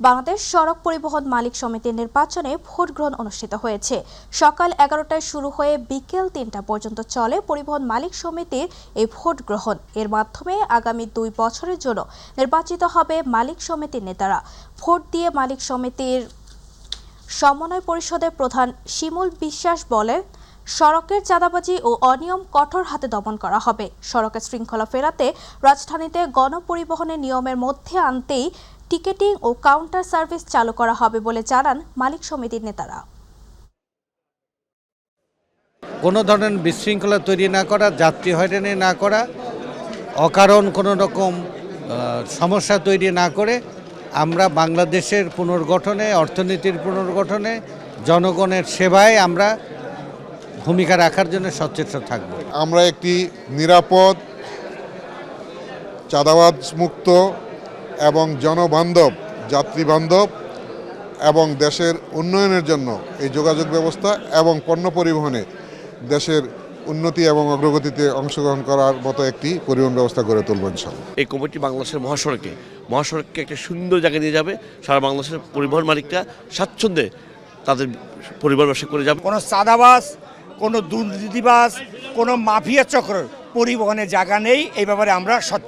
বাংলাদেশ সড়ক পরিবহন মালিক সমিতির নির্বাচনে ভোট গ্রহণ অনুষ্ঠিত হয়েছে। সকাল 11টায় শুরু হয়ে বিকেল 3টা পর্যন্ত চলে পরিবহন মালিক সমিতির এই ভোট গ্রহণ। এর মাধ্যমে আগামী 2 বছরের জন্য নির্বাচিত হবে মালিক সমিতির নেতারা। ভোট দিয়ে মালিক সমিতির সমন্বয় পরিষদের প্রধান শিমুল বিশ্বাস বলেন, সড়কের চাঁদাবাজি ও অনিয়ম কঠোর হাতে দমন করা হবে। সড়কের শৃঙ্খলা ফেরাতে রাজধানীতে গণপরিবহনের নিয়মের মধ্যে আনতেই টিকেটিং ও কাউন্টার সার্ভিস চালু করা হবে বলে জানান মালিক সমিতির নেতারা। কোনো ধরনের বিশৃঙ্খলা তৈরি না করা, যাত্রী হয়রানি না করা, অকারণ কোনো রকম সমস্যা তৈরি না করে আমরা বাংলাদেশের পুনর্গঠনে, অর্থনীতির পুনর্গঠনে, জনগণের সেবায় আমরা ভূমিকা রাখার জন্য সচেষ্ট থাকব। আমরা একটি নিরাপদ, চাঁদাবাজ মুক্ত এবং জনবান্ধব, যাত্রীবান্ধব এবং দেশের উন্নয়নের জন্য এই যোগাযোগ ব্যবস্থা এবং পণ্য পরিবহনে দেশের উন্নতি এবং অগ্রগতিতে অংশগ্রহণ করার মতো একটি পরিবহন ব্যবস্থা গড়ে তুলব ইনশাআল্লাহ। এই কমিটি বাংলাদেশের মহাসড়ককে একটা সুন্দর জায়গায় নিয়ে যাবে। সারা বাংলাদেশের পরিবহন মালিকরা স্বাচ্ছন্দ্যে তাদের পরিবার ব্যবসা করে যাবে। কোনো চাঁদাবাজ, কোনো দুর্নীতিবাজ, কোনো মাফিয়া চক্র পরিবহনের জায়গা নেই। এই ব্যাপারে আমরা